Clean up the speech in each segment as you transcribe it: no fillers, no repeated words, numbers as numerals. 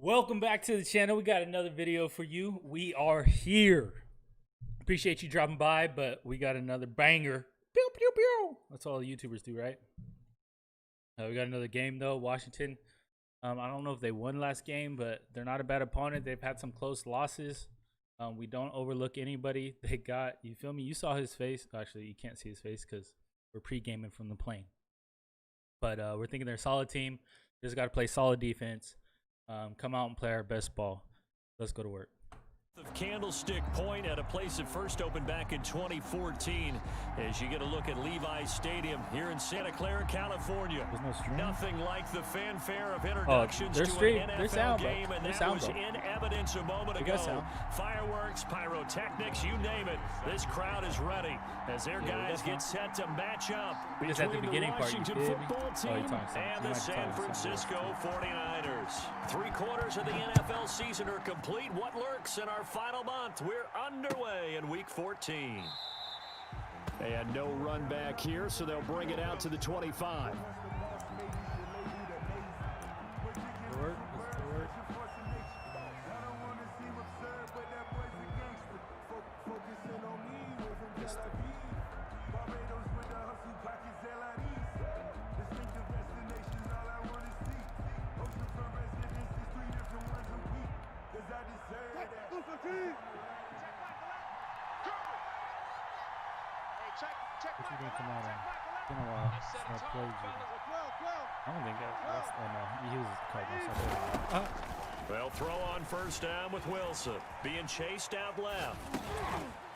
Welcome back to the channel. We got another video for you. We are here. Appreciate you dropping by, but we got another banger. Pew, pew, pew. That's all the YouTubers do, right? We got another game, though. Washington. I don't know if they won last game, but they're not a bad opponent. They've had some close losses. We don't overlook anybody. They got, you feel me? You saw his face. Actually, you can't see his face because we're pre-gaming from the plane. But we're thinking they're a solid team. Just got to play solid defense. Come out and play our best ball. Let's go to work. Of Candlestick Point at a place that first opened back in 2014 as you get a look at Levi's Stadium here in Santa Clara, California. Nothing like the fanfare of introductions to an NFL game, and that was in evidence a moment ago. Fireworks, pyrotechnics, you name it. This crowd is ready as their guys get set to match up between the Washington football team and the San Francisco 49ers. 3/4 of the NFL season are complete. What lurks in our final month? We're underway in week 14. They had no run back here, so they'll bring it out to the 25. What you think come out on? It's been a while since I played you. I don't think that's no, he was the Cardinals. Well, throw on first down with Wilson. Being chased out left.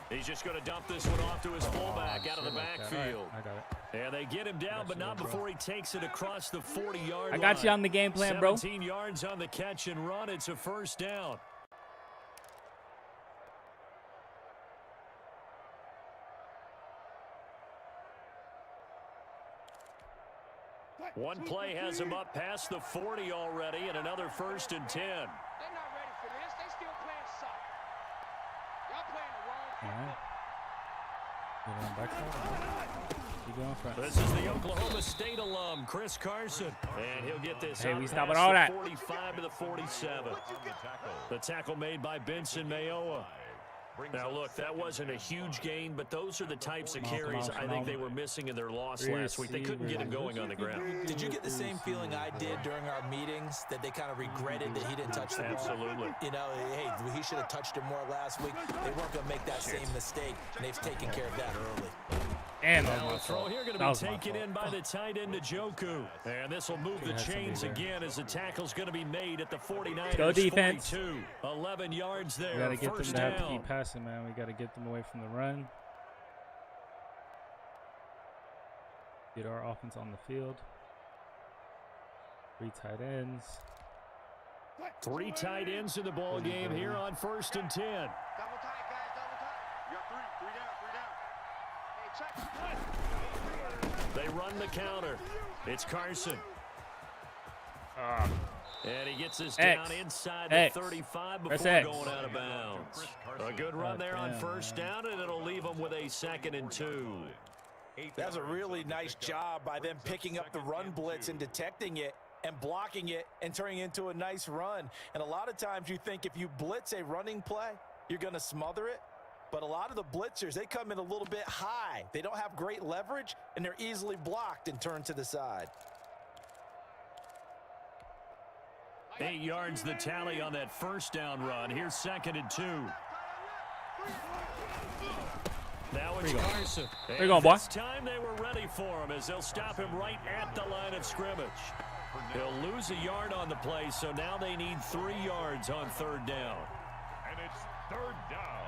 He's just going to dump this one off to his fullback out of the backfield. I got it. And they get him down, but not before he takes it across the 40-yard line. I got you on the game plan, bro. 17 yards on the catch and run. It's a first down. One play has him up past the 40 already, and another 1st and 10. They're not ready for this. They still playing soft. Y'all playing the wrong All right. This is the Oklahoma State alum, Chris Carson. And he'll get this out we past stopping all that. 45 to the 47. The tackle made by Benson Mayowa. Now, look, that wasn't a huge gain, but those are the types of carries I think they were missing in their loss last week. They couldn't get him going on the ground. Did you get the same feeling I did during our meetings, that they kind of regretted that he didn't touch the ball? Absolutely. You know, hey, he should have touched it more last week. They weren't going to make that same mistake, and they've taken care of that early. And now a throw here going to be taken in by the tight end Njoku. And this will move the chains again as the tackle's going to be made at the 49ers. Go defense. 42. 11 yards there. We got to get them first to have to down. keep passing, man. We got to get them away from the run. Get our offense on the field. 3 tight ends. 3 tight ends in the ball game here on 1st and 10. Double tight, guys. Double tight. You got 3 down. They run the counter. It's Carson. And he gets this down inside the 35 before going out of bounds. A good run there on 1st down, and it'll leave them with a 2nd and 2. That's a really nice job by them picking up the run blitz and detecting it and blocking it and turning it into a nice run. And a lot of times you think if you blitz a running play, you're going to smother it. But a lot of the blitzers, they come in a little bit high. They don't have great leverage, and they're easily blocked and turned to the side. 8 yards the tally on that 1st down run. Here's 2nd and 2. Now it's Carson. There you go, boy. This time they were ready for him as they'll stop him right at the line of scrimmage. He'll lose a yard on the play, so now they need 3 yards on 3rd down. And it's 3rd down.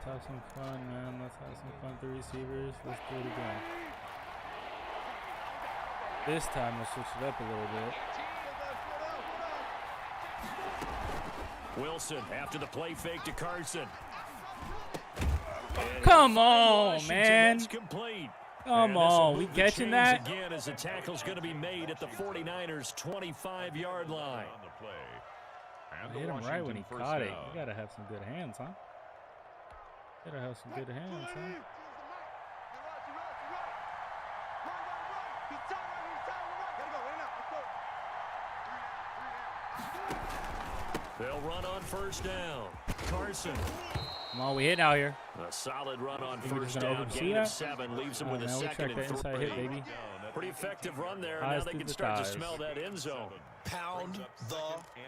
Let's have some fun, man. Let's have some fun. 3 receivers. Let's do it again. This time we'll switch it up a little bit. Wilson after the play fake to Carson. Come on, man. That's complete. Come on, we catching that? Again as the tackle's going to be made at the 49ers 25-yard line. I hit him right when he caught it. You got to have some good hands, huh? Gotta have some good hands, huh? They'll run on first down. Carson. Come on, we hit out here. A solid run on Think we're first just gonna down. open Gain that? of 7 leaves them with a Man, we second check that and inside 3. hit, baby. Pretty effective run there. Eyes Now they through can the start to thighs. smell that end zone. Pound the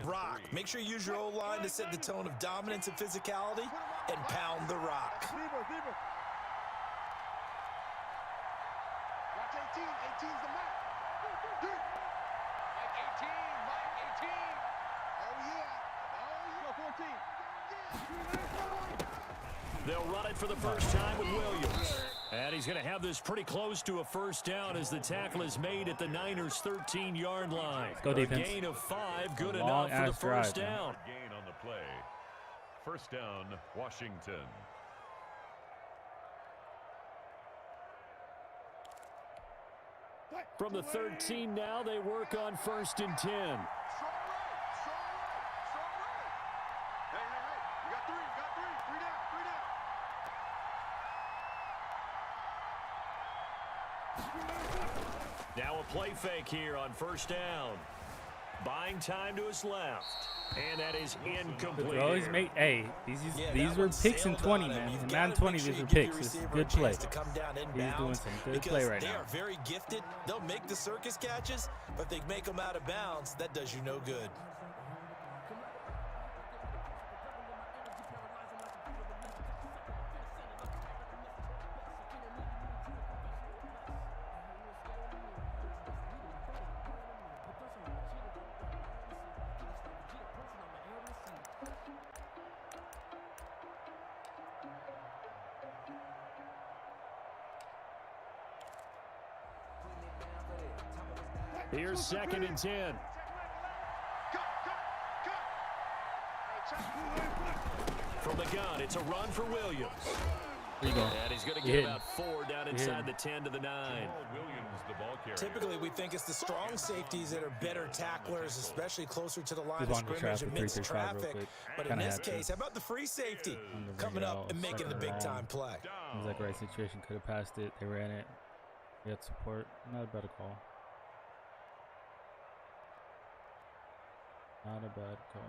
rock. Make sure you use your O-line to set the tone of dominance and physicality, and pound the rock. Watch 18. 18's the mark. Mike 18. Mike 18. Oh, yeah. Oh, yeah. 14. They'll run it for the first time with Williams. And he's going to have this pretty close to a first down as the tackle is made at the Niners' 13-yard line. Go defense. A gain of 5, good Long enough for the ass first drive, man. down. Gain on the play. First down, Washington. From the 13 now, they work on 1st and 10. Strong right. Hey. You got 3. You got 3. 3 down. 3 down. Now a play fake here on first down. Buying time to his left. And that is incomplete. Always make, hey, these that were one picks in sailed 20, on him. man. You've In gotta Madden make 20, sure these you were give your picks. This is receiver a good play. chance to come down He's inbounds doing some good because play right they now. are very gifted. They'll make the circus catches, but if they make them out of bounds, that does you no good. Here's 2nd and 10. From the gun, it's a run for Williams. There you go. And he's going to You get hit. about 4 down inside the 10 to the 9. Williams, the ball carrier. Typically, we think it's the strong safeties that are better tacklers, especially closer to the line He's of on the scrimmage traffic, amidst 335 real traffic. quick. But in Kinda this had to. case, how about the free safety Under coming the up and making the second big and time long. play? It was like right situation. Could have passed it. They ran it. We had support. Not a bad call. Not a bad call.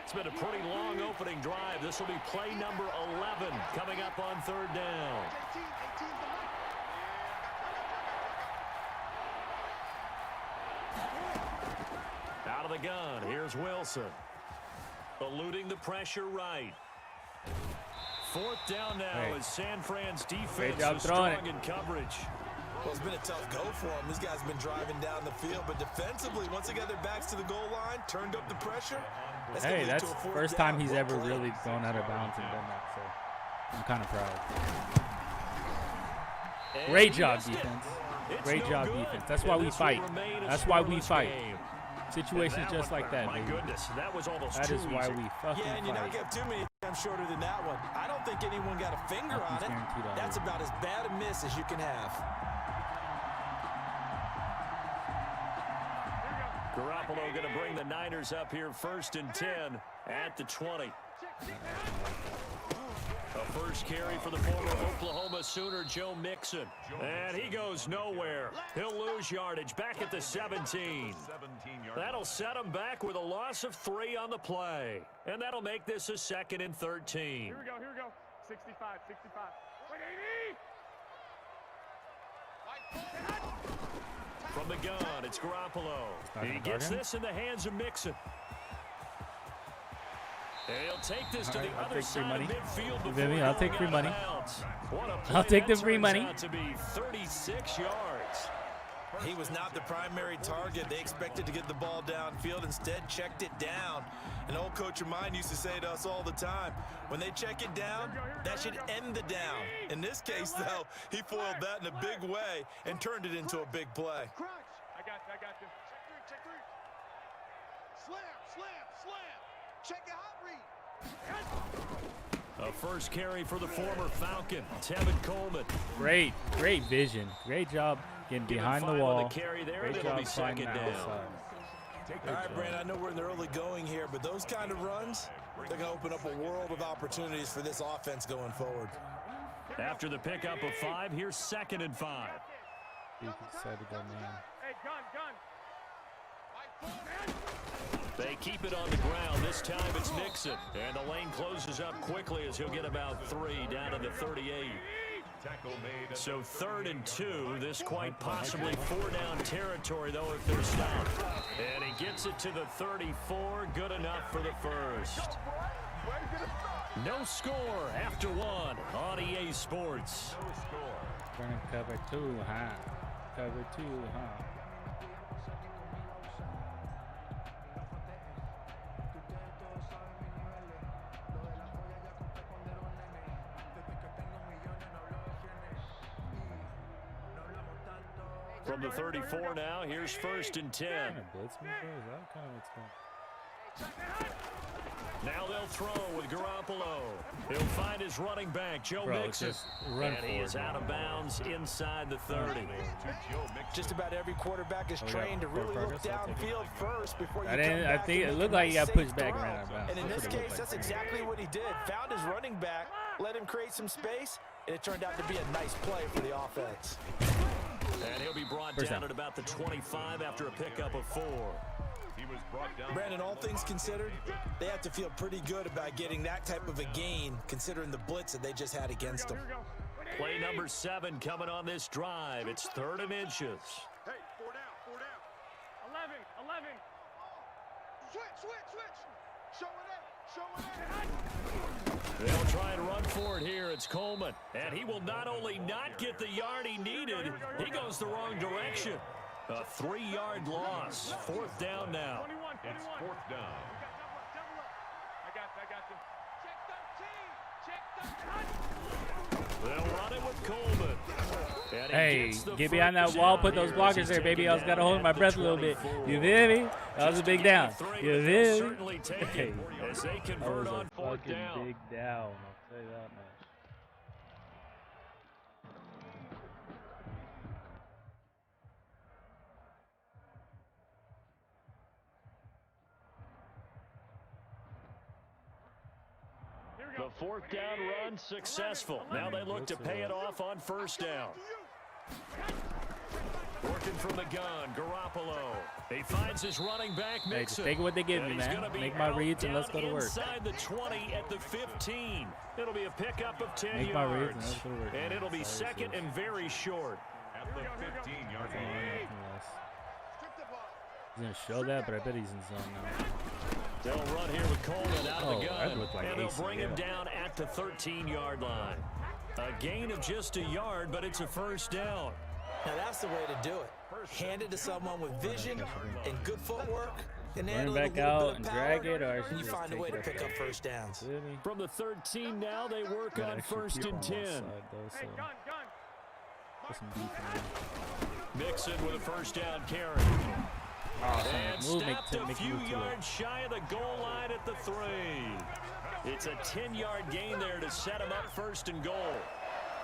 It's been a pretty long opening drive. This will be play number 11 coming up on 3rd down. 18's the mark. Out of the gun, here's Wilson. Eluding the pressure right. 4th down now Hey. as San Fran's Great defense job is throwing strong in coverage. Well, it's been a tough go for them. These guys have been driving down the field, but defensively, once they got their backs to the goal line, turned up the pressure. That's gonna Hey, lead that's to a 4th first down. time he's Well ever played. really gone out of bounds and done that. So I'm kind of proud. And Great he job, missed it. defense. It's Great no job, good. defense. That's And why we this will fight. remain a That's why we scoreless fight. game. Situations And just like that, My baby. goodness, that was almost That too is why easy. we fucking Yeah, and you fight. not get too many times shorter than that one. I don't think anyone got a finger on Nothing's it. guaranteed out That's here. about as bad a miss as you can have. Garoppolo going to bring the Niners up here 1st and 10 at the 20. A first carry for the former Oklahoma Sooner, Joe Mixon. And he goes nowhere. He'll lose yardage back at the 17. 17-yard That'll set him back with a loss of 3 on the play. And that'll make this a 2nd and 13. Here we go. 65. Wait, 80. From the gun, it's Garoppolo. Not He gonna gets guard him? this in the hands of Mixon. He'll take this to the Alright, I'll other take free side money. of midfield You before feel me? I'll take going free out money. of bounds. What a I'll play take that the free turns money. out to be 36 yards. He was not the primary target. They expected to get the ball downfield. Instead, checked it down. An old coach of mine used to say to us all the time, when they check it down, that should end the down. In this case, though, he foiled that in a big way and turned it into a big play. Crunch. I got this. Check three. Slam. Check your hot read. A first carry for the former Falcon, Tevin Coleman. Great vision. Great job getting Give him behind the 5 on wall. the carry there, and Great it'll job be finding 2nd the down. outside. All right, Brandon, I know we're in the early going here, but those kind of runs, they're going to open up a world of opportunities for this offense going forward. After the pickup of 5, here's 2nd and 5. He decided to go man. They keep it on the ground. This time it's Nixon. And the lane closes up quickly as he'll get about 3 down to the 38. So 3rd and 2. This quite possibly 4-down territory, though, if they're stopped. And he gets it to the 34. Good enough for the first. No score after 1 on EA Sports. Trying to cover 2, huh? Cover 2, huh? From the 34 now, here's 1st and 10. Now they'll throw with Garoppolo. He'll find his running back, Joe Mixon. And he is out of bounds inside the 30. Just about every quarterback is trained to really look downfield first before you come I back. think it looked like he got pushed back and ran out of bounds. And in this case, that's exactly what he did. Found his running back, let him create some space, and it turned out to be a nice play for the offense. And he'll be brought down at about the 25 after a pickup of 4. He was brought down. Brandon, all things considered, they have to feel pretty good about getting that type of a gain, considering the blitz that they just had against them. Play number 7 coming on this drive. It's 3rd and inches. Hey, 4 down. 11. Switch. Show it up. They'll try and run for it here. It's Coleman. And he will not only not get the yard he needed, he goes the wrong direction. A 3-yard loss. 4th down now. It's 4th down. I got you. Check 13. They'll run it with Coleman. And he Hey, gets the get behind that first wall, down put those here as blockers he's there, baby. taken I was got to down hold my at the breath a little bit. 24. You feel me? That was a big down. You They'll feel me? certainly take it as they That convert was on a 4th fucking down. big down. I'll tell you that much. The 4th down run successful. Now they look to pay it off on 1st down. Working from the gun, Garoppolo. He finds his running back, Hey, just Mixon. take what they give me, And he's man. gonna be Make my out reads and let's down go to work. Inside the 20 at the 15. It'll be a pickup of 10 Make my reads and yards. let's go to work. And it'll be Sorry, 2nd sis. and very short. At the 15-yard line. He's going to show that, but I bet he's in zone now. They'll run here with Coleman out of the Oh, that gun. looked like And they'll ace, bring him yeah. down at the 13-yard line. A gain of just a yard, but it's a 1st down. Now that's the way to do it. Hand it to someone with vision and good footwork, and Run handle it it back with a little out bit and of drag power, it, or I and should you just find a take way it to up pick there. up first downs. Feel me? From the 13 now, they work Got on extra 1st people and on 10. one side, though, so put some beef in there. Mixon with a 1st down carry. And Move, stopped a make few move to it. yards shy of the goal line at the 3. It's a 10-yard gain there to set him up 1st and goal.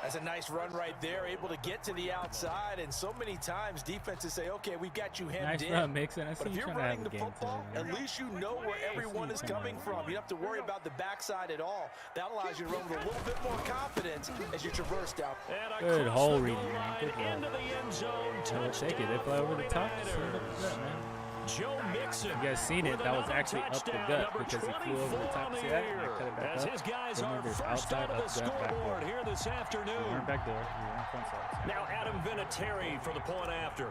That's a nice run right there, able to get to the outside, and so many times defenses say, okay, we've got you hemmed Nice in. run, Mixon. I see But if you you're trying to running have the a game football, today, at least you know where everyone is coming from. You don't have to worry about the backside at all. That allows you to run with a little bit more confidence as you traverse down. And Good across hole the reading, goal man. line Good into the end zone. We'll take it. They fly over the top. Just leave it up the gut, man. Joe Mixon. You guys seen it? with That was another actually up the touchdown, gut number because he flew over the 24 top. on the See that? And I year. cut it back As up. his guys Then are there's first outside, out of the up, gut, back scoreboard there. here this You afternoon. weren't back there. You were on front side. Now Adam Vinatieri for the point after.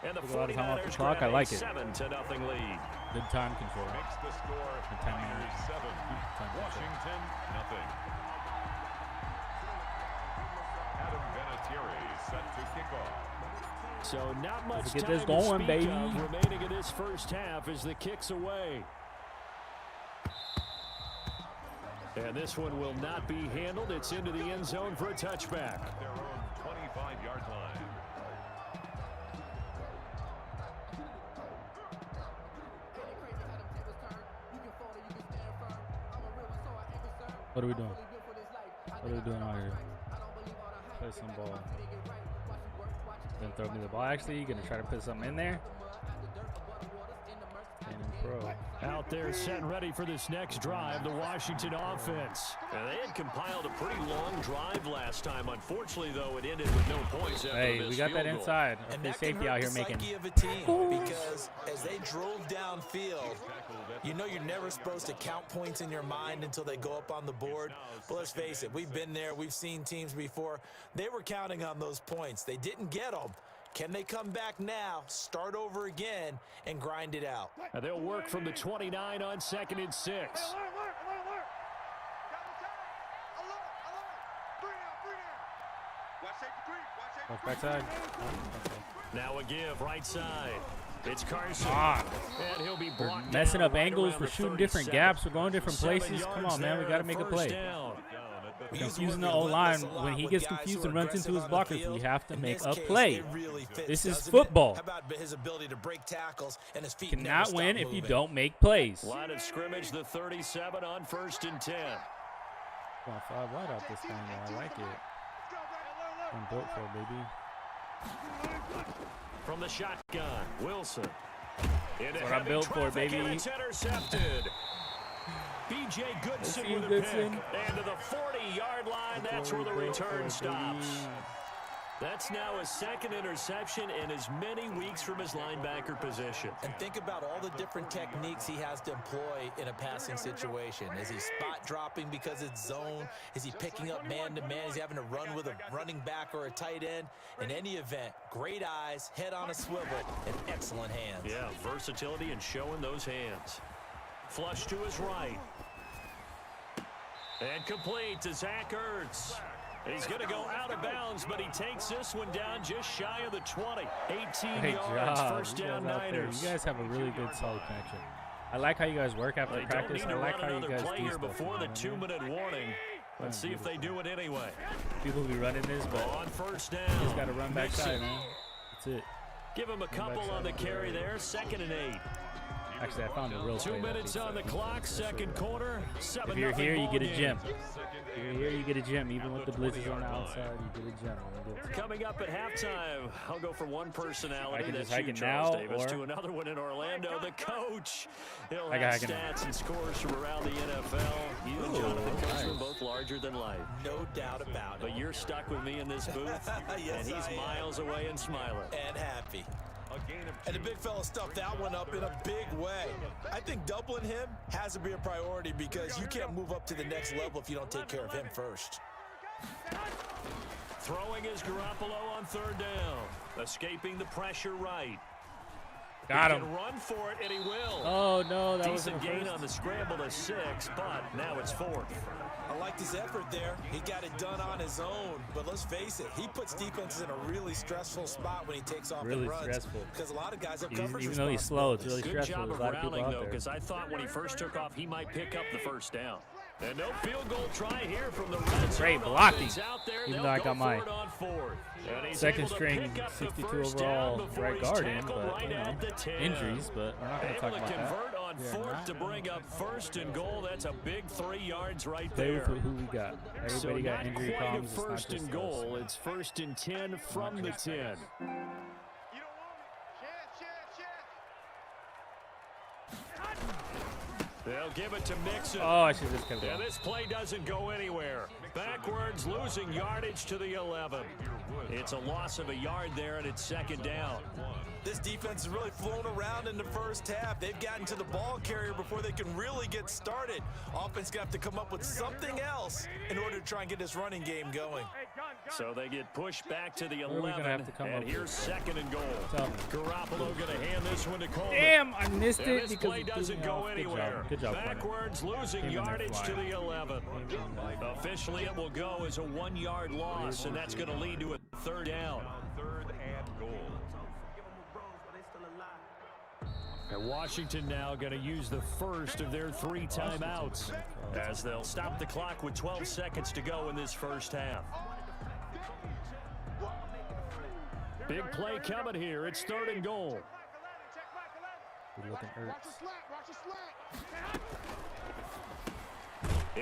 And the Took a lot of time off the 49ers clock. grab I like a it. 7-0 lead. Good time control. Makes the score Time out. Niners 7, Time control. Washington nothing. Adam Vinatieri set to kick off. So not much Let's get time this going, to speak baby. of remaining in this first half as the kick's away. And this one will not be handled. It's into the end zone for a touchback. At their own 25-yard line. What are we doing? What are we doing out here? Play some ball. Then throw me the ball. Actually, you're gonna try to put something in there. Pro. Out there set and ready for this next drive, the Washington offense. And they had compiled a pretty long drive last time. Unfortunately, though, it ended with no points. Hey, we got that inside. And the that safety out here making. Of a team because as they drove downfield, you know you're never supposed to count points in your mind until they go up on the board. But let's face it, we've been there. We've seen teams before. They were counting on those points. They didn't get them. Can they come back now, start over again, and grind it out? And they'll work from the 29 on 2nd and 6. Backside. Now a give, right side. It's Carson. And he'll be blocked messing up right angles. We're shooting different 37. gaps. We're going different places. Come on, man. We got to make a play. Down. Confusing the O-line. When he gets confused and runs into his blockers, we have to make a play. This is football. How about his ability to break tackles and his feet Cannot win if you don't make plays. Line of scrimmage, the 37 on 1st and 10. Come on, 5 wide out this thing, though. I like it. I'm built for it, baby. From the shotgun, Wilson. That's what I'm built for, baby. It's intercepted. B.J. Goodson with a Goodson. pick. And to the 40-yard line, that's where the return stops. That's now a 2nd interception in as many weeks from his linebacker position. And think about all the different techniques he has to employ in a passing situation. Is he spot dropping because it's zone? Is he picking up man-to-man? Is he having to run with a running back or a tight end? In any event, great eyes, head on a swivel, and excellent hands. Yeah, versatility and showing those hands. Flush to his right. And complete to Zach Ertz. He's going to go out of bounds, but he takes this one down just shy of the 20. 18 yards, first down Niners. You guys have a really good solid connection. I like how you guys work after practice. I like how you guys do stuff. Before the 2-minute warning. Let's see if they do it anyway. People be running this, but on first down, he's got to run backside, man. That's it. Give him a couple on the carry there. 2nd and 8. Actually, I found a real 2 minutes on the clock, 2nd quarter. If you're here, you get a gem. If you're here, you get a gem. Even with the blitzes on the outside, you get a gem. Coming up at halftime, I'll go from one personality that's you, Charles now, Davis, or to another one in Orlando, the coach. He'll have have stats and scores from around the NFL. You and Jonathan Coachman both larger than life. No doubt about it. But you're stuck with me in this booth, yes, and he's miles away and smiling. And happy. And the big fella stuffed that one up in a big way. I think doubling him has to be a priority because you can't move up to the next level if you don't take care of him first. Throwing is Garoppolo on 3rd down. Escaping the pressure right. Got him. He can run for it, and he will. Oh, no. That was a decent gain on the scramble to 6, but now it's 4th. I liked his effort there. He got it done on his own. But let's face it, he puts defenses in a really stressful spot when he takes off and runs. Stressful. Because a lot of guys have coverage Even though he's slow, it's really Good stressful. job of There's a lot of people rallying, out though, there. because I thought when he first took off, he might pick up the 1st down. And no field goal try here from the red zone. Great blocking. Out there. Even though I got my 2nd able string, 62 overall right guard in, but right you know, injuries. But we're not going to talk about that. Convert on 4th to bring up 1st and goal. That's a big 3 yards right Play there. with who we got. Everybody got injury problems. It's 1st and goal. It's 1st and 10 from the 10. They'll give it to Mixon. Oh, I should just kept Yeah, going. this play doesn't go anywhere. Backwards, losing yardage to the 11. It's a loss of a yard there, and it's 2nd down. This defense has really flown around in the first half. They've gotten to the ball carrier before they can really get started. Offense going to have to come up with something else in order to try and get this running game going. So they get pushed back to the are we gonna 11, have to come and up here's with? 2nd and goal. Tell me. Garoppolo going to hand this one to Coleman. Damn, I missed And it this because play it threw doesn't me go off. anywhere. Good job. Backwards, losing Came in there yardage to flying. the 11. Officially, it will go as a 1-yard loss, and that's going to lead to a 3rd down. 3rd and goal. And Washington now going to use the first of their 3 timeouts as they'll stop the clock with 12 seconds to go in this first half. Big play coming here. It's 3rd and goal. Good looking Ertz.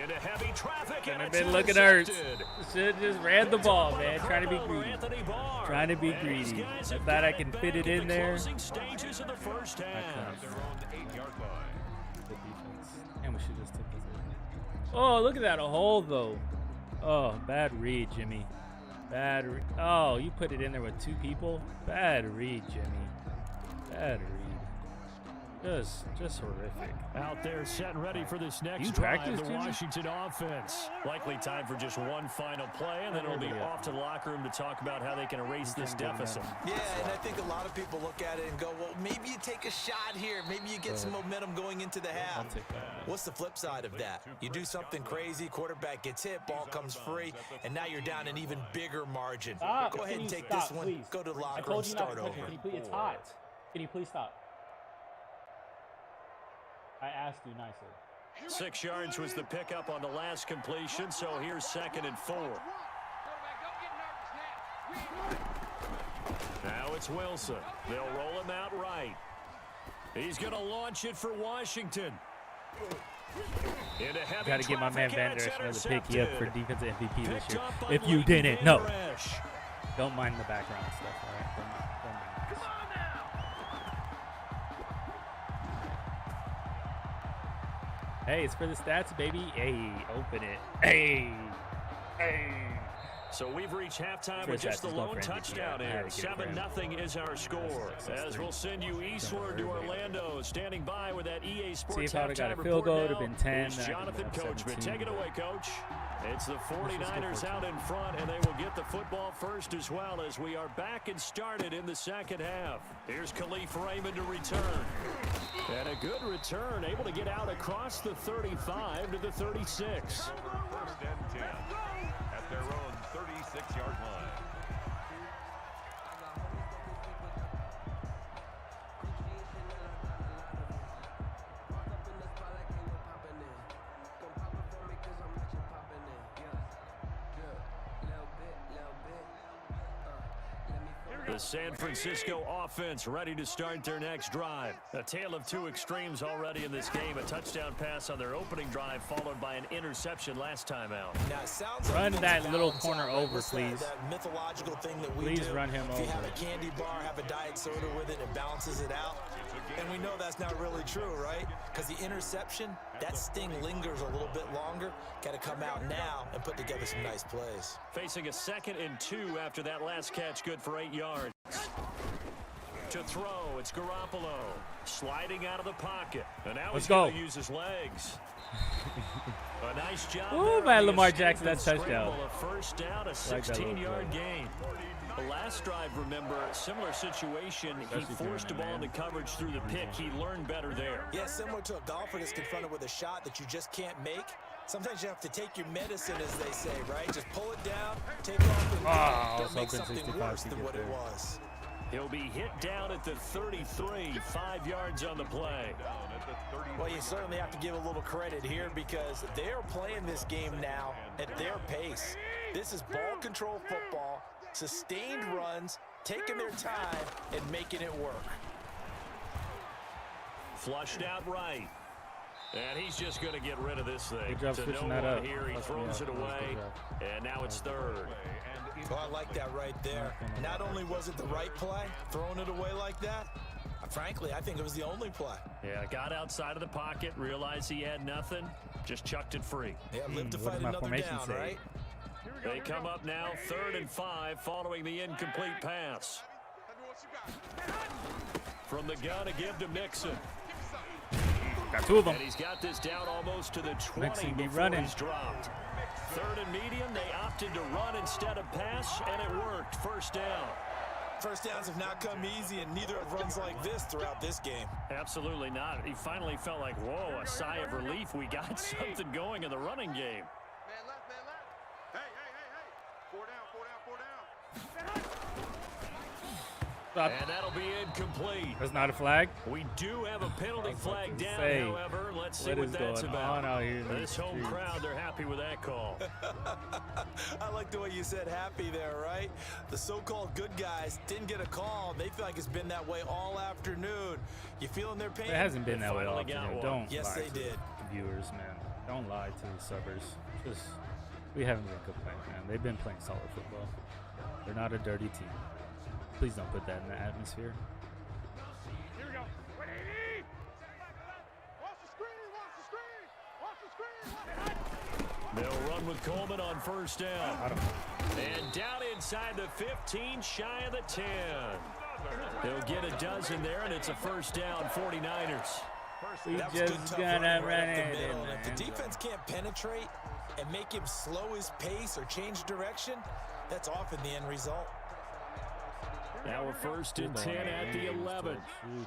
Into heavy traffic, and I've it's been looking hurt. intercepted. Should have just ran the ball, man. Trying to be Over greedy. Anthony Barr. Trying to be And these greedy. guys I have thought I got can it fit back it in the there. closing stages of the first half. At their own 8-yard line. Good defense. And we should just took this. Oh, look at that. A hole, though. Oh, bad read, Jimmy. Bad read. Oh, you put it in there with two people? Bad read, Jimmy. Bad read. Just horrific. Out there set and ready for this next You drive, practice, the Jimmy? Washington offense. Likely time for just one final play, and then it'll be off to the locker room to talk about how they can erase this deficit. Yeah, and I think a lot of people look at it and go, well, maybe you take a shot here. Maybe you get some momentum going into the half. I'll take that. What's the flip side of that? You do something crazy, quarterback gets hit, ball comes free, and now you're down an even bigger margin. Stop. Go ahead Can and you take stop, this one, please? go to the I locker room, told you not start to touch it. over. Can you please? It's hot. Can you please stop? I asked you nicely. 6 yards was the pickup on the last completion, so here's 2nd and 4. Now it's Wilson. They'll roll him out right. He's going to launch it for Washington. Got to get my man Van Der Esch another pick. He up for defensive MVP this year. Picked up by If you Leighton didn't Van know, Der Esch. don't mind the background stuff. All right, don't mind this. Hey, it's for the stats, baby. Hey, open it. Hey, hey. So we've reached halftime First with just the half is going lone for MVP. touchdown I here. had to get it for him. 7-0 is our score. As we'll send you eastward to Orlando. Standing by with that EA Sports See if I would've got halftime a field goal, report it'd now been 10, is then I could've Jonathan been Coachman. 17. Take it away, Coach. It's the 49ers out in front, and they will get the football first as well as we are back and started in the second half. Here's Khalif Raymond to return. And a good return, able to get out across the 35 to the 36. 1st and 10 at their own 36-yard line. The San Francisco offense ready to start their next drive. A tale of two extremes already in this game. A touchdown pass on their opening drive, followed by an interception last time out. Now, it sounds Run like that things little balance corner out, right? over, What's please. That mythological thing that we Please do. run him if you over. have a candy bar, have a diet soda with it, it balances it out. And we know that's not really true, right? Because the interception, that sting lingers a little bit longer. Got to come out now and put together some nice plays. Facing a 2nd and 2 after that last catch, good for 8 yards. To throw, it's Garoppolo sliding out of the pocket. And now Let's he's go. going to use his legs. A nice job. Ooh, there. by The Lamar escape Jackson, and that touchdown. scramble, a first down, a Like that little 16-yard play. gain. The last drive, remember, similar situation. Especially He if you're forced a in a ball man. into coverage through the pick. He learned better there. Yeah, similar to a golfer that's confronted with a shot that you just can't make. Sometimes you have to take your medicine, as they say, right? Just pull it down, take off, and I don't was make hoping something 65 worse could than get what it there. was. He'll be hit down at the 33, 5 yards on the play. Down at the 30. Well, you certainly have to give a little credit here because they are playing this game now at their pace. This is ball control football, sustained runs, taking their time and making it work. Flushed out right. And he's just going to get rid of this thing. Good job To switching no that one up. here, he That's throws good it job. away. Good job. And now it's 3rd. Oh, I like that right there. Not only was it the right play, throwing it away like that, frankly, I think it was the only play. Yeah, got outside of the pocket, realized he had nothing, just chucked it free. Yeah, live to what fight did my another formation down, say? right? They come up now 3rd and 5 following the incomplete pass. From the gun to give to Mixon. Got two of them. And he's got this down almost to the 20 Mixon be before running. he's dropped. 3rd and medium, they opted to run instead of pass, and it worked. First down. First downs have not come easy, and neither have runs like this throughout this game. Absolutely not. He finally felt like, whoa, a sigh of relief. We got something going in the running game. Man left, man left. Hey, hey, hey, hey. 4 down, 4 down, 4 down. Stop. And that'll be incomplete. That's not a flag. We do have a penalty flag down, say, however. Let's see what what is that's going about. on out here in This these home streets? crowd, they're happy with that call. I like the way you said happy there, right? The so-called good guys didn't get a call. They feel like it's been that way all afternoon. You feeling their pain? It hasn't been They that way all finally got afternoon. one. Don't Yes, lie they to did. the viewers, man. Don't lie to the subbers. Just we haven't been complaining, man. They've been playing solid football. They're not a dirty team. Please don't put that in the atmosphere. Here we go. Wait, Edie! Watch the screen! Watch the screen! Watch the screen! They'll run with Coleman on first down. And down inside the 15, shy of the 10. They'll get a dozen there, and it's a first down, 49ers. We That was good just tough gonna running run right up it the middle. in, And if the man. defense can't penetrate and make him slow his pace or change direction, that's often the end result. Now we're first and 10 at the 11. Hey, boys, you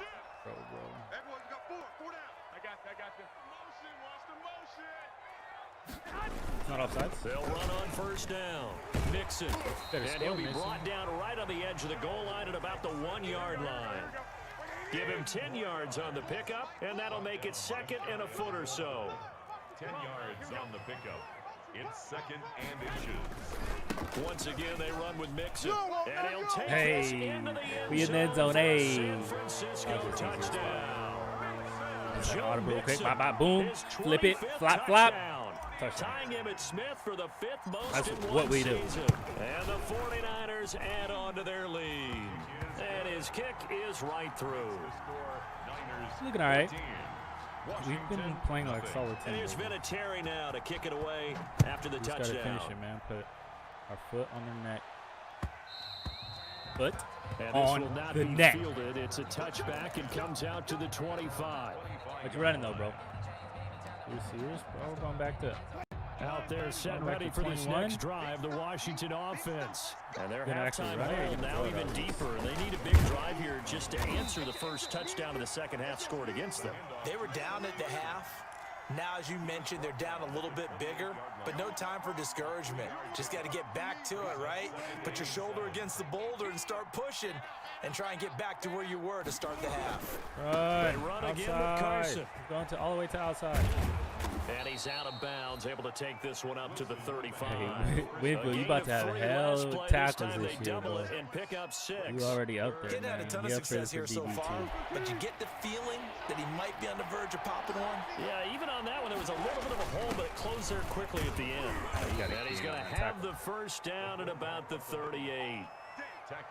got four down. I got you. Motion, watch the motion. It's not offsides. They'll run on first down. Mixon. Better And still, he'll be Mason. brought down right on the edge of the goal line at about the 1-yard line. Give him 10 yards on the pickup, and that'll make it second and a foot or so. 10 yards on the pickup. It's second and inches. Once again, they run with Mixon. And he'll take Hey, this into the end we in the end zone zone, for a hey. San Francisco touchdown. Joe Audible, quick, Mixon, bye, bye, boom, his flip it, 25th flap, flap. touchdown. Touchdown. Tying Emmitt Smith for the 5th most That's in what one we do. season. And the 49ers add on to their lead. And his kick is right through. Looking all right. We've been playing like solid And teams. here's Vinatieri now to kick it away after the Just gotta touchdown. finish it, man. Put our foot on their neck. Foot And this on will not the be neck. fielded. It's a touchback and comes out to the 25. What you running though, bro? You serious, bro? We're going back to. Out there, set Going back ready to for this 21. next drive, the Washington offense. And their Gonna actually halftime run it or hold you now throw it even out? deeper. They need a big drive here just to answer the first touchdown of the second half scored against them. They were down at the half. Now, as you mentioned, they're down a little bit bigger, but no time for discouragement. Just got to get back to it, right? Put your shoulder against the boulder and start pushing and try and get back to where you were to start the half. Run. They run again with Outside. Carson. Going to all the way to outside. And he's out of bounds, able to take this one up to the 35. Hey, Winfield, A you about gain to have of 3 hell last of play. tackles time this they year, double boy. it and pick up 6. You already up there, Kid had a man. ton of You up for success this here for so DBT. far, but you get the feeling that he might be on the verge of popping one. Yeah, even on that one, there was a little bit of a hole, but it closed there quickly at the end. And he's going to have the first down at about the 38.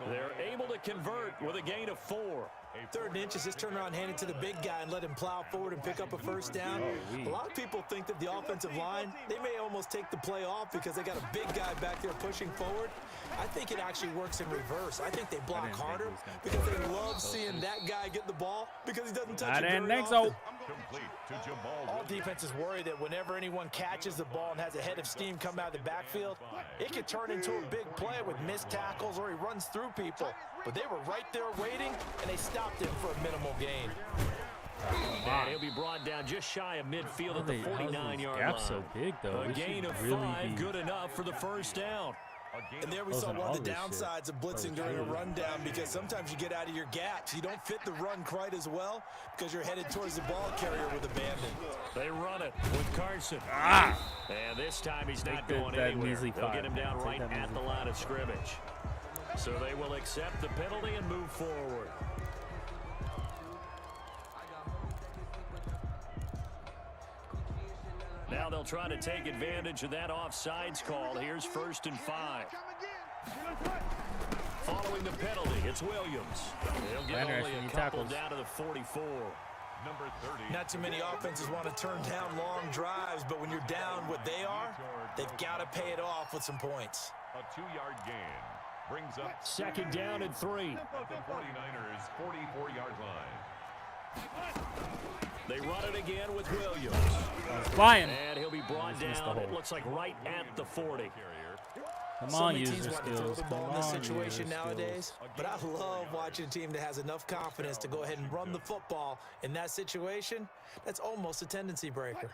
They're able to convert with a gain of 4. 3rd and inches, just turn around, hand it to the big guy, and let him plow forward and pick up a first down. A lot of people think that the offensive line, they may almost take the play off because they got a big guy back there pushing forward. I think it actually works in reverse. I think they block didn't think harder he was gonna because throw they it. love seeing that guy get the ball because he doesn't touch I it didn't very think so. often. Complete to Jamal All Williams. defenses worry that whenever anyone catches the ball and has a head of steam come out of the backfield, it could turn into a big play with missed tackles or he runs through people. But they were right there waiting, and they stopped him for a minimal gain. And he'll be brought down just shy of midfield at the How is this 49-yard gap line. so big, though? A It gain should of really 5, be- good enough for the first down. And there we Closing saw one all of the this shit. downsides of blitzing during a rundown because sometimes you get out of your gaps. You don't fit the run quite as well because you're headed towards the ball carrier with abandon. They run it with Carson. And this time he's not Take going that anywhere. measly They'll 5, get him down man. Take right that at the measly line of scrimmage. So they will accept the penalty and move forward. Now they'll try to take advantage of that offsides call. Here's 1st and 5. Following the penalty, it's Williams. They'll get Landers, only you a need couple tackles. down to the 44. Number 30. Not too many offenses want to turn down long drives, but when you're down what they are, they've got to pay it off with some points. A 2-yard gain brings up 2nd down and 3. at the 49ers 44-yard line. They run it again with Williams. Flying. And he'll be brought Just missed the down, it hole. looks like right at the 40. Come So on, many teams user want to throw skills. the ball Come in this on, situation user nowadays, skills. but I love watching a team that has enough confidence to go ahead and run the football in that situation. That's almost a tendency breaker.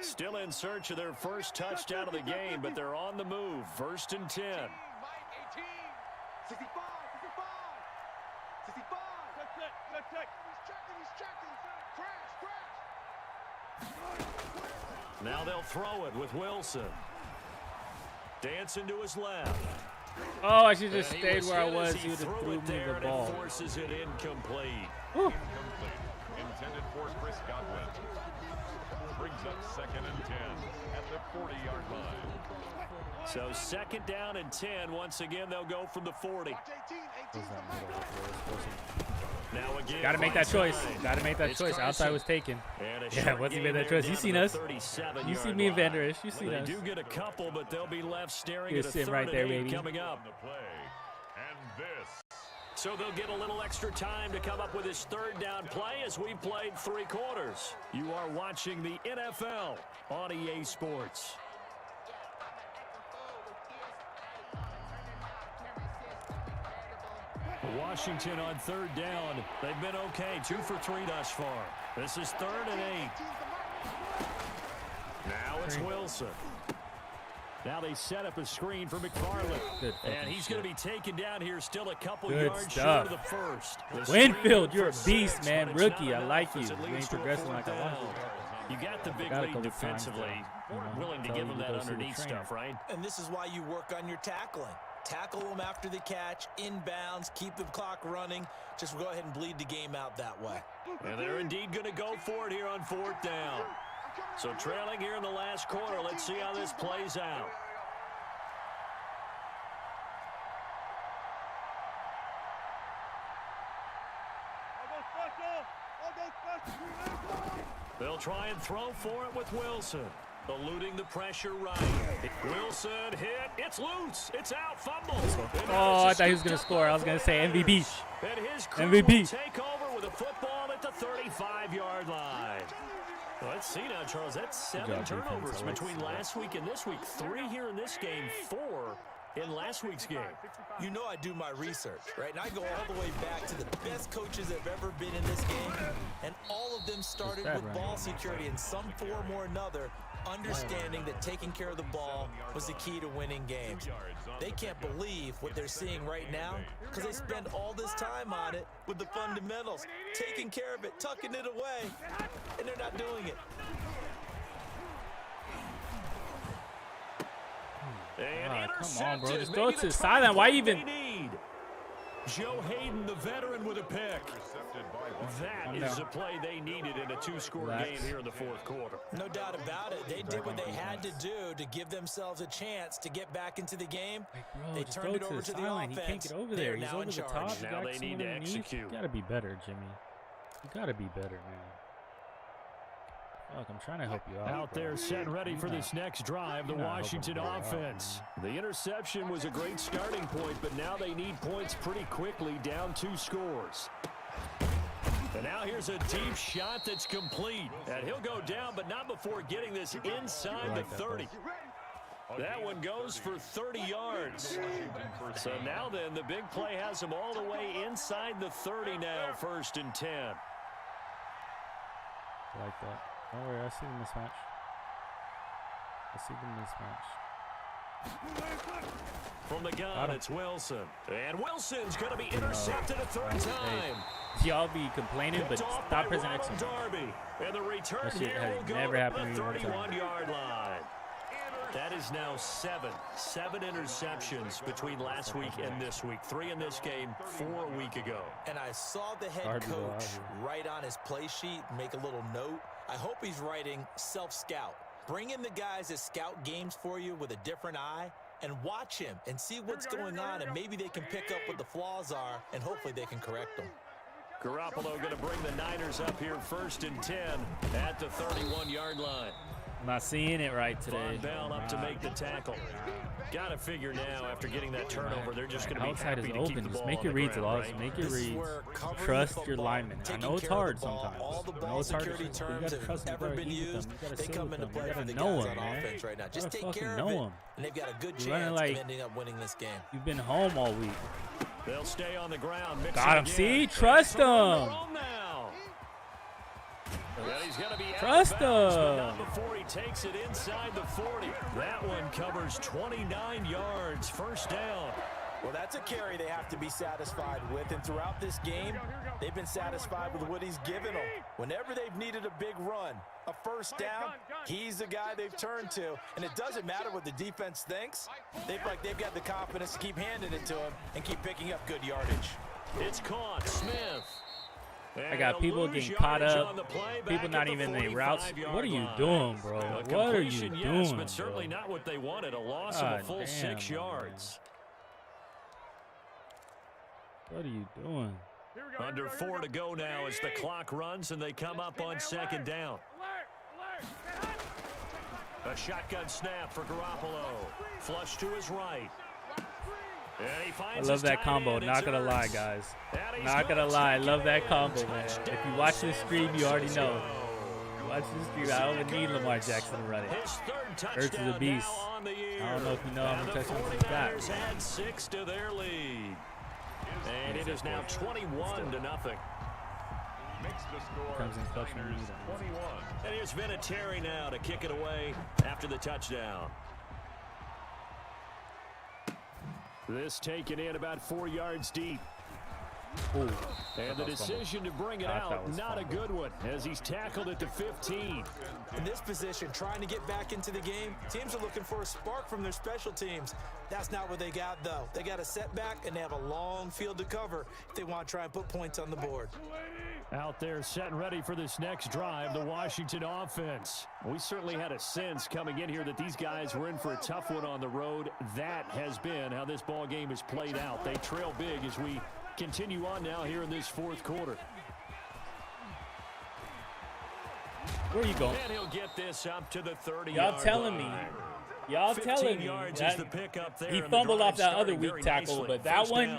Still in search of their first touchdown of the game, but they're on the move. 1st and 10. 18, 65, 65, 65. Check. He's checking. Crash. Now they'll throw it with Wilson. Dancing to his left. Oh, I should just And he stayed where I hit as was. he He would have threw threw it me there, the and ball. it forces it incomplete. Whew. Incomplete. Intended for Chris Godwin. Brings up second and 10 at the 40-yard line. So second down and 10. Once again, they'll go from the 40. Now again, Got to make that choice. Got to make that choice. Outside was taken. Yeah, once he made that choice, you seen us. You see me and Van Der Esch. You seen us. They do get a couple, but they'll be left staring at a sitting third right there, and 8 baby. coming up. And this. So they'll get a little extra time to come up with his third down play as we've played 3 quarters. You are watching the NFL on EA Sports. Washington on third down. They've been okay. 2 for 3 thus far. This is 3rd and 8. Now it's Wilson. Now they set up a screen for McFarland. And he's going to be taken down here still a couple yards short of the first. Winfield, you're a beast, man. Rookie, I like you. You ain't progressing like I want you. You got the big lead defensively. Willing to give him that underneath stuff, right? And this is why you work on your tackling. Tackle them after the catch, inbounds, keep the clock running. Just go ahead and bleed the game out that way. And they're indeed going to go for it here on 4th down. So trailing here in the last quarter. Let's see how this plays out. They'll try and throw for it with Wilson. Eluding the pressure right. Wilson hit. It's loose. It's out. Fumble. Oh, I thought he was going to score. I was going to say MVP. And his crew MVP. will take over with a football at the 35-yard line. Well, let's see now, Charles. That's 7 turnovers between last week and this week. 3 here in this game, 4 in last week's game. You know I do my research, right? And I go all the way back to the best coaches that have ever been in this game, and all of them started with ball security in some form or another, understanding that taking care of the ball was the key to winning games. They can't believe what they're seeing right now because they spend all this time on it with the fundamentals, taking care of it, tucking it away, and they're not doing it. Come on, bro. Just throw it to the sideline. Why even? Joe Hayden, the veteran, with a pick. That is the play they needed in a 2-score game here in the 4th quarter. No doubt about it. They did what they had to do to give themselves a chance to get back into the game. They turned it over to the offense. He can't get over there. He's over the top. Now they need to execute. You got to be better, Jimmy. You got to be better, man. Look, I'm trying to help you out. Out there set ready for this next drive, the Washington offense. The interception was a great starting point, but now they need points pretty quickly, down 2 scores. And now here's a deep shot that's complete. And he'll go down, but not before getting this inside the 30. That one goes for 30 yards. So now then, the big play has him all the way inside the 30 now, 1st and 10. I like that. Don't worry, I see the mismatch. I see the mismatch. From the gun, it's Wilson. And Wilson's going to be intercepted a 3rd time. Y'all be complaining, but stop pressing X. And the return that shit here will has go never to happened the to me one time. 31-yard line. That is now 7 interceptions between last week and this week. 3 in this game, 4 a week ago. And I saw the head coach write on his play sheet, make a little note. I hope he's writing self-scout. Bring in the guys that scout games for you with a different eye and watch him and see what's going on, and maybe they can pick up what the flaws are, and hopefully they can correct them. Garoppolo going to bring the Niners up here 1st and 10 at the 31-yard line. I'm not seeing it right today. Von Bell up to make the tackle. Got to figure now after getting that turnover, they're just going to be outside happy is to open. keep the Just ball make your reads, Laws. Make your reads. Trust your linemen. I know it's hard sometimes. All the I know ball it's hard. security You terms gotta have trust them. ever been You used. gotta They sit come with into them. play You for gotta the know guys them, on man. offense right now. Just You take gotta care fucking of it, know them. and they've got a good You're running chance like of ending up winning this game. You've been home all week. They'll stay on the ground. Got him. See? Trust him. Trust him. Before he takes it inside the 40. That one covers 29 yards. 1st down. Well, that's a carry they have to be satisfied with, and throughout this game, they've been satisfied with what he's given them. Whenever they've needed a big run, a 1st down, he's the guy they've turned to, and it doesn't matter what the defense thinks. They've got the confidence to keep handing it to him and keep picking up good yardage. It's caught. Smith. I got people getting caught up. People not even in their routes. What are you doing, bro? What are you doing, but certainly not what they wanted. A loss of a full 6 yards. What are you doing? Under 4 to go now as the clock runs and they come up on 2nd down. A shotgun snap for Garoppolo. Flush to his right. I love that combo. Not gonna lie, guys. Not gonna lie. I love that combo, man. If you watch this stream, you already know. Watch this stream. I don't even need Lamar Jackson to run it. Ertz is a beast. I don't know if you know how many touchdowns he's got. Had 6 to their lead. And it is now 21 to nothing. Makes the score Comes in clutch 21. And here's Vinatieri now to kick it away after the touchdown. This taken in about 4 yards deep. Ooh, and the decision to bring it out, not a good one, as he's tackled at the 15. In this position, trying to get back into the game, teams are looking for a spark from their special teams. That's not what they got, though. They got a setback, and they have a long field to cover if they want to try and put points on the board. Out there set and ready for this next drive, the Washington offense. We certainly had a sense coming in here that these guys were in for a tough one on the road. That has been how this ball game has played out. They trail big as we continue on now here in this 4th quarter. Where are you going? And he'll get this up to the 30-yard Y'all telling me. Y'all telling me that he fumbled off that other weak tackle, but that one,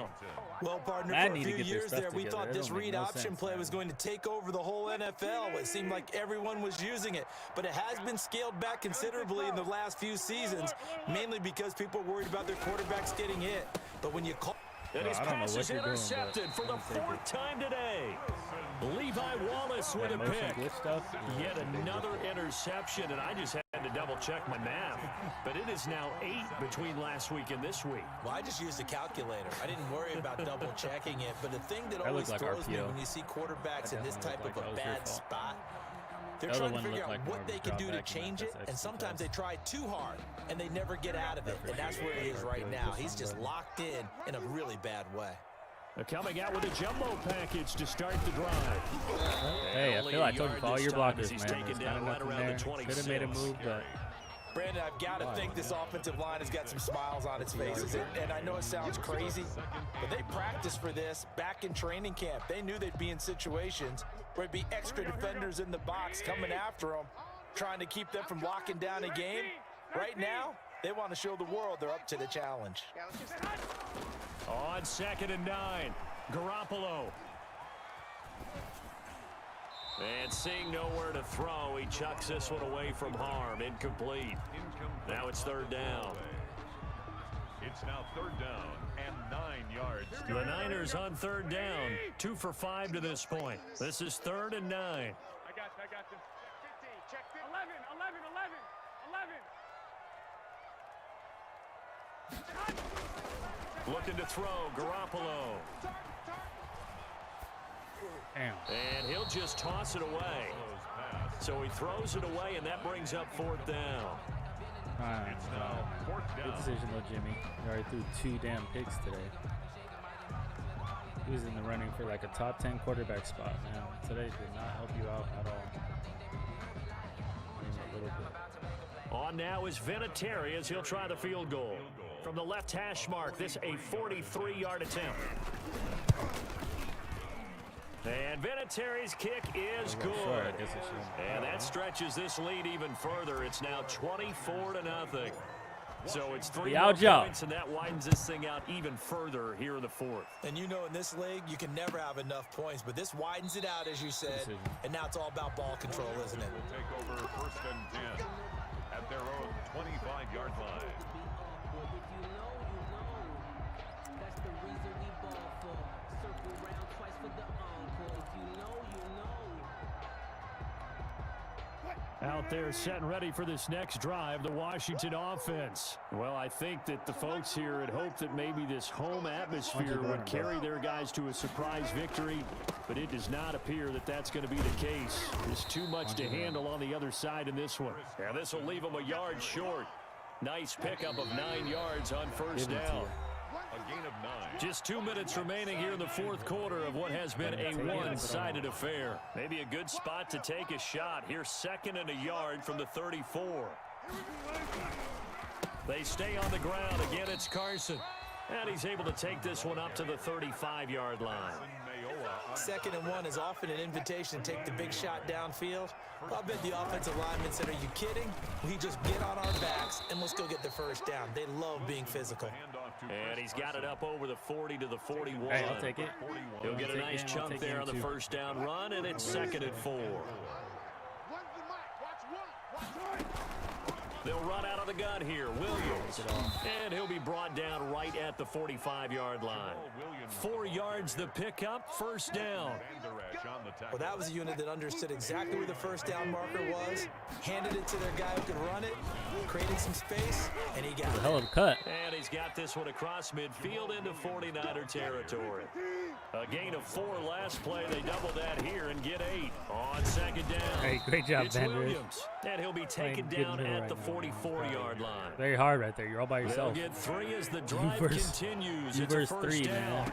well, partner, for a few years there, we thought this read option play was going to take over the whole NFL. It seemed like everyone was using it, but it has been scaled back considerably in the last few seasons, mainly because people are worried about their quarterbacks getting hit. But when you call... And his pass is intercepted for the 4th time today. Levi Wallace with a pick. Yet another interception, and I just had to double-check my math. But it is now 8 between last week and this week. Well, I just used a calculator. I didn't worry about double-checking it. But the thing that always throws me when you see quarterbacks in this type of a bad spot, they're trying to figure out what they can do to change it, and sometimes they try too hard, and they never get out of it, and that's where he is right now. He's just locked in a really bad way. Coming out with a jumbo package to start the drive. Hey, I feel like I told you, follow your blockers, man. There's kind of nothing there. Could have made a move, but... Brandon, I've got to think this offensive line has got some smiles on its faces, and I know it sounds crazy, but they practiced for this back in training camp. They knew they'd be in situations where it'd be extra defenders in the box coming after them, trying to keep them from locking down a game. Right now, they want to show the world they're up to the challenge. On 2nd and 9, Garoppolo. And seeing nowhere to throw, he chucks this one away from harm. Incomplete. Now it's 3rd down. It's now 3rd down and 9 yards. The Niners on 3rd down. 2 for 5 to this point. This is 3rd and 9. I got them. 15, check 11. Looking to throw, Garoppolo. Damn. And he'll just toss it away. So he throws it away, and that brings up 4th down. Good decision, though, Jimmy. He already threw 2 damn picks today. He was in the running for like a top 10 quarterback spot, man. Today did not help you out at all. Even a little bit. On now is Vinatieri as he'll try the field goal. From the left hash mark, this a 43-yard attempt. And Vinatieri's kick is good. And that stretches this lead even further. It's now 24-0. So it's 3 more points, and that widens this thing out even further here in the 4th. And you know in this league, you can never have enough points, but this widens it out, as you said, and now it's all about ball control, isn't it? Will take over 1st and 10 at their own 25-yard line. Out there set and ready for this next drive, the Washington offense. Well, I think that the folks here had hoped that maybe this home atmosphere would carry their guys to a surprise victory, but it does not appear that that's going to be the case. There's too much to handle on the other side in this one. Yeah, this will leave them a yard short. Nice pickup of 9 yards on 1st down. A gain of 9. Just 2 minutes remaining here in the fourth quarter of what has been a one-sided affair. Maybe a good spot to take a shot. Here's 2nd and a yard from the 34. They stay on the ground. Again, it's Carson. And he's able to take this one up to the 35-yard line. 2nd and 1 is often an invitation to take the big shot downfield. I bet the offensive linemen said, are you kidding? We just get on our backs and let's go get the first down. They love being physical. And he's got it up over the 40 to the 41. Hey, I'll take it. He'll get a nice chunk there on the first down run, and it's 2nd and 4. They'll run out of the gun here. Williams. And he'll be brought down right at the 45-yard line. 4 yards the pickup, first down. Well, that was a unit that understood exactly where the first down marker was, handed it to their guy who could run it, created some space, and he got it. Hell of a cut. And he's got this one across midfield into 49er territory. A gain of 4 last play. They double that here and get 8 on 2nd down. Hey, great job, It's Bender. Williams, and he'll be taken down at the 44-yard line. Very hard right there. You're all by yourself. They'll get 3 as the drive continues. You It's a verse first 3, down. man.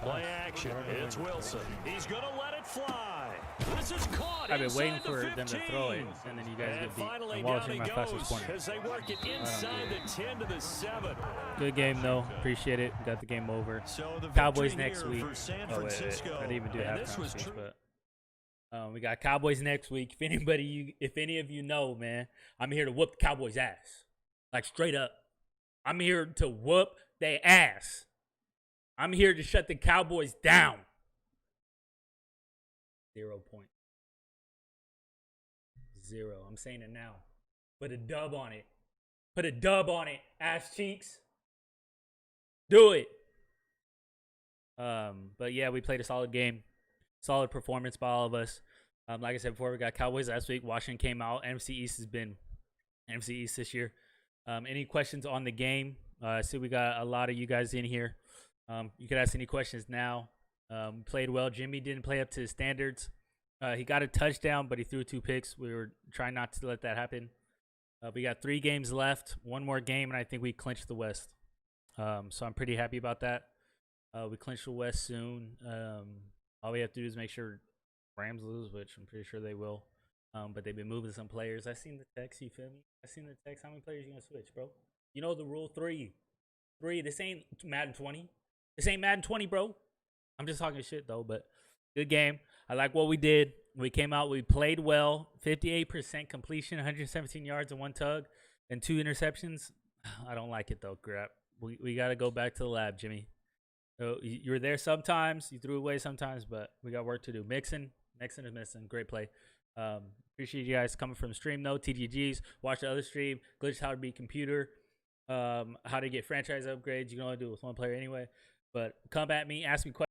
Play action. It's Wilson. He's going to let it fly. This is caught. I've been waiting inside for the them to 15. throw it, and then you guys And get beat. finally I'm down watching he my fastest goes corner. as they work it inside the 10 to the 7. Good game, though. Appreciate it. Got the game over. So the Cowboys victory next here week. for San Oh, wait. Francisco. I didn't even do And this halftime was speech, true. but we got Cowboys next week. If any of you know, man, I'm here to whoop the Cowboys' ass. Like, straight up. I'm here to whoop their ass. I'm here to shut the Cowboys down. 0 points. 0. I'm saying it now. Put a dub on it. Put a dub on it, ass cheeks. Do it. But yeah, we played a solid game. Solid performance by all of us. Like I said before, we got Cowboys last week. Washington came out. NFC East has been NFC East this year. Any questions on the game? I see we got a lot of you guys in here. You could ask any questions now. Played well. Jimmy didn't play up to his standards. He got a touchdown, but he threw 2 picks. We were trying not to let that happen. We got 3 games left. 1 more game, and I think we clinched the West. So I'm pretty happy about that. We clinched the West soon. All we have to do is make sure Rams lose, which I'm pretty sure they will. But they've been moving some players. I seen the text, you feel me? I seen the text. How many players you gonna switch, bro? You know the rule 3. 3. This ain't Madden 20. This ain't Madden 20, bro. I'm just talking shit, though, but good game. I like what we did. We came out. We played well. 58% completion, 117 yards and 1 tug, and 2 interceptions. I don't like it, though, crap. We got to go back to the lab, Jimmy. So you were there sometimes. You threw away sometimes, but we got work to do. Mixon is missing. Great play. Appreciate you guys coming from the stream, though. TGGs. Watch the other stream. Glitch how to beat computer. How to get franchise upgrades. You can only do it with 1 player anyway. But come at me. Ask me questions.